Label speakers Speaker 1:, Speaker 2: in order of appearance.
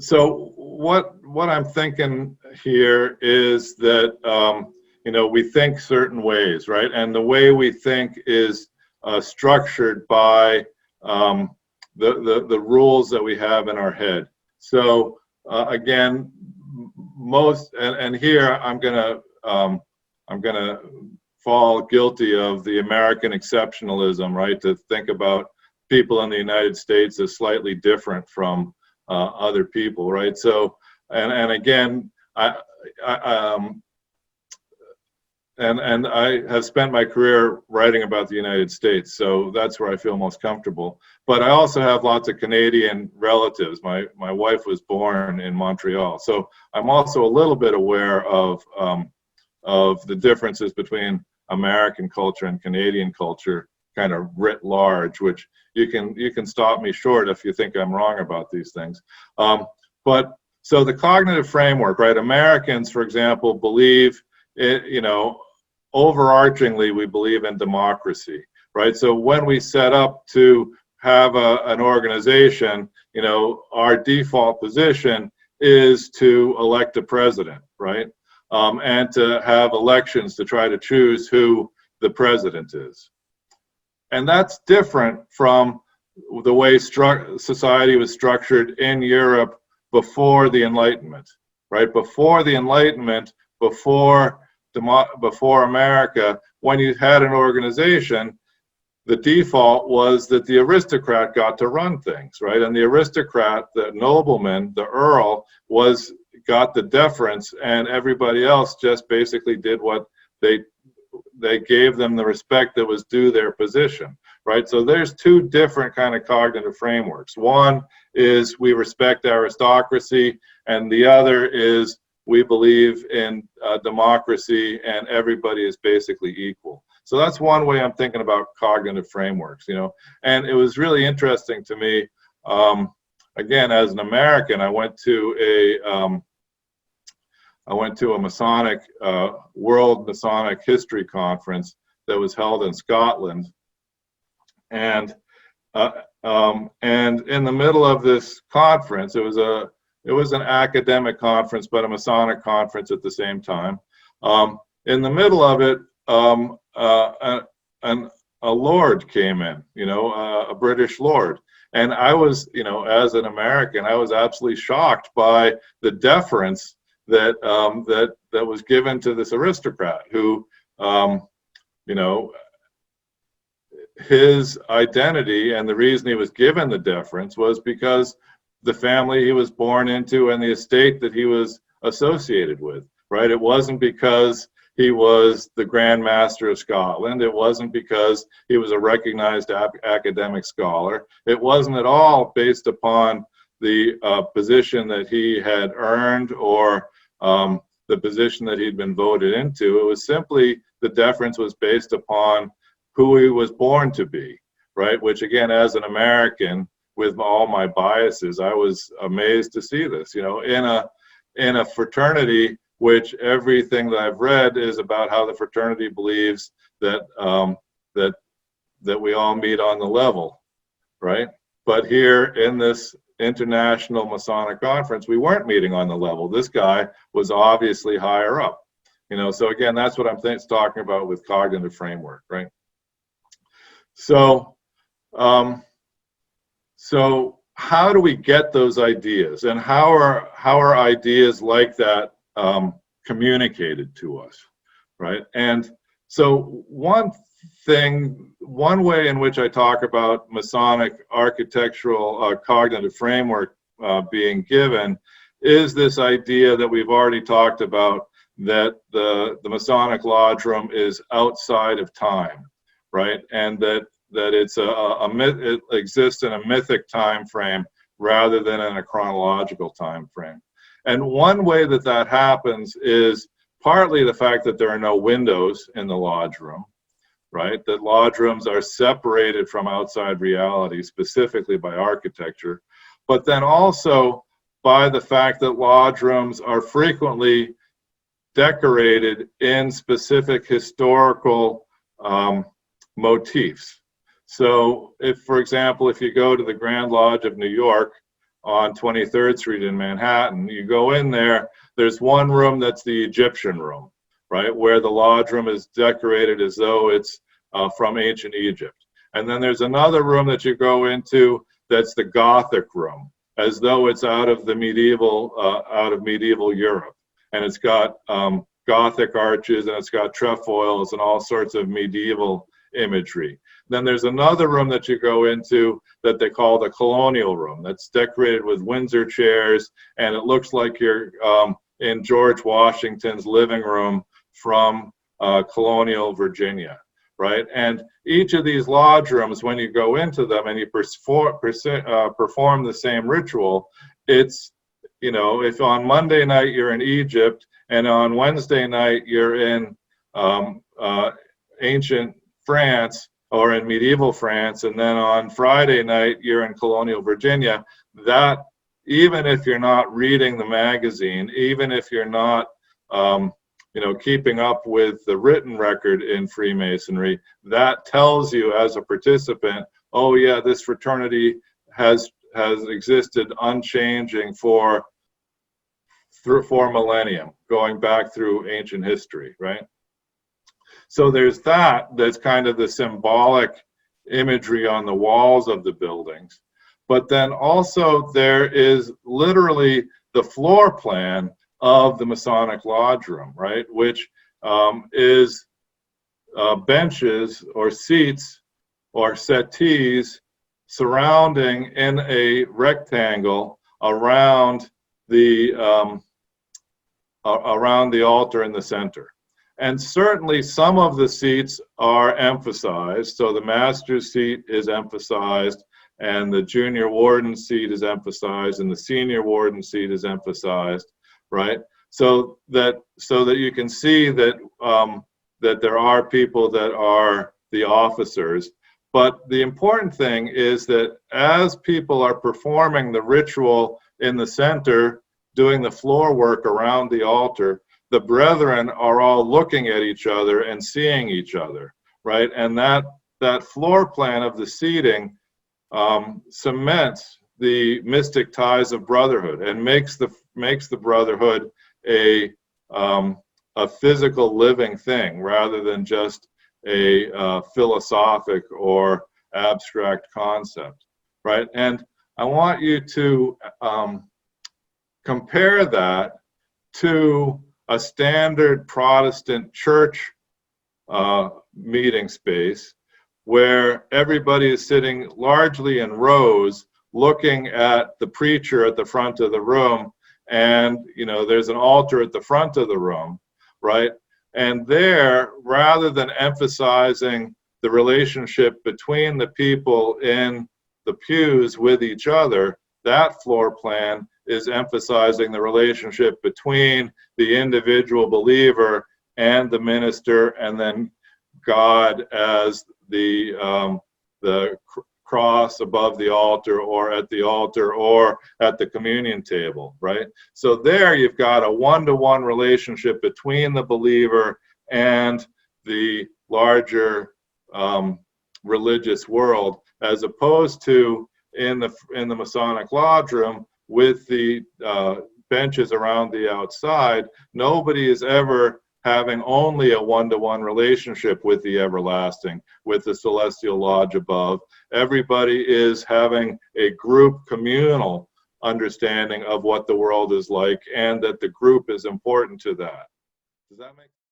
Speaker 1: So what I'm thinking here is that we think certain ways, right? And the way we think is structured by the rules that we have in our head. So again, and here I'm gonna fall guilty of the American exceptionalism, right? To think about people in the United States as slightly different from other people, right? So, and again, I have spent my career writing about the United States, so that's where I feel most comfortable. But I also have lots of Canadian relatives. My wife was born in Montreal, so I'm also a little bit aware of the differences between American culture and Canadian culture, kind of writ large, which you can stop me short if you think I'm wrong about these things. But so the cognitive framework, right? Americans, for example, believe it, overarchingly, we believe in democracy, right? So when we set up to have an organization, our default position is to elect a president, right? And to have elections to try to choose who the president is. And that's different from the way society was structured in Europe before the Enlightenment, right? Before the Enlightenment, before America, when you had an organization, the default was that the aristocrat got to run things, right? And the aristocrat, the nobleman, the earl, got the deference, and everybody else just basically did what they gave them the respect that was due their position, right? So there's two different kind of cognitive frameworks. One is we respect aristocracy, and the other is we believe in democracy and everybody is basically equal. So that's one way I'm thinking about cognitive frameworks, And it was really interesting to me, again, as an American, I went to a Masonic, World Masonic History Conference that was held in Scotland. And in the middle of this conference, it was an academic conference, but a Masonic conference at the same time. In the middle of it, a lord came in, a British lord. And I was, as an American, I was absolutely shocked by the deference that was given to this aristocrat who, his identity and the reason he was given the deference was because the family he was born into and the estate that he was associated with, right? It wasn't because he was the Grand Master of Scotland. It wasn't because he was a recognized academic scholar. It wasn't at all based upon the position that he had earned or the position that he'd been voted into. It was simply the deference was based upon who he was born to be, right? Which again, as an American, with all my biases, I was amazed to see this, in a fraternity, which everything that I've read is about how the fraternity believes that that we all meet on the level, right? But here in this international Masonic conference, we weren't meeting on the level. This guy was obviously higher up, So again, that's what I'm talking about with cognitive framework, right? So, so how do we get those ideas, and how are ideas like that communicated to us, right? And so one way in which I talk about Masonic architectural cognitive framework being given is this idea that we've already talked about, that the Masonic lodge room is outside of time, right? And that it's it exists in a mythic time frame rather than in a chronological time frame. And one way that happens is partly the fact that there are no windows in the lodge room, right? That lodge rooms are separated from outside reality, specifically by architecture, but then also by the fact that lodge rooms are frequently decorated in specific historical motifs. So if, for example, if you go to the Grand Lodge of New York, on 23rd Street in Manhattan. You go in there, there's one room that's the Egyptian room, right, where the lodge room is decorated as though it's from ancient Egypt. And then there's another room that you go into that's the Gothic room, as though it's out of medieval Europe, and it's got Gothic arches, and it's got trefoils and all sorts of medieval imagery. Then there's another room that you go into that they call the colonial room, that's decorated with Windsor chairs, and it looks like you're in George Washington's living room from colonial Virginia, right? And each of these lodge rooms, when you go into them and you perform the same ritual, it's, you know, if on Monday night you're in Egypt, and on Wednesday night you're in ancient France or in medieval France, and then on Friday night you're in colonial Virginia, that even if you're not reading the magazine, even if you're not you know, keeping up with the written record in Freemasonry, that tells you as a participant, oh yeah, this fraternity has existed unchanging for millennium, going back through ancient history, right? So there's that's kind of the symbolic imagery on the walls of the buildings. But then also there is literally the floor plan of the Masonic Lodge room, right? Which is benches or seats or settees surrounding in a rectangle around the altar in the center. And certainly some of the seats are emphasized. So the master's seat is emphasized, and the junior warden seat is emphasized, and the senior warden seat is emphasized, right? So that you can see that that there are people that are the officers. But the important thing is that as people are performing the ritual in the center, doing the floor work around the altar, the brethren are all looking at each other and seeing each other, right? And that floor plan of the seating cements the mystic ties of brotherhood and makes the brotherhood a physical living thing rather than just a philosophic or abstract concept, right? And I want you to compare that to a standard Protestant church meeting space where everybody is sitting largely in rows looking at the preacher at the front of the room, and you know there's an altar at the front of the room, right? And there, rather than emphasizing the relationship between the people in the pews with each other, that floor plan is emphasizing the relationship between the individual believer and the minister, and then God as the cross above the altar, or at the altar, or at the communion table, right? So there you've got a one-to-one relationship between the believer and the larger religious world, as opposed to in the Masonic Lodge room with the benches around the outside. Nobody is ever having only a one-to-one relationship with the everlasting, with the celestial lodge above. Everybody is having a group communal understanding of what the world is like, and that the group is important to that. Does that make sense?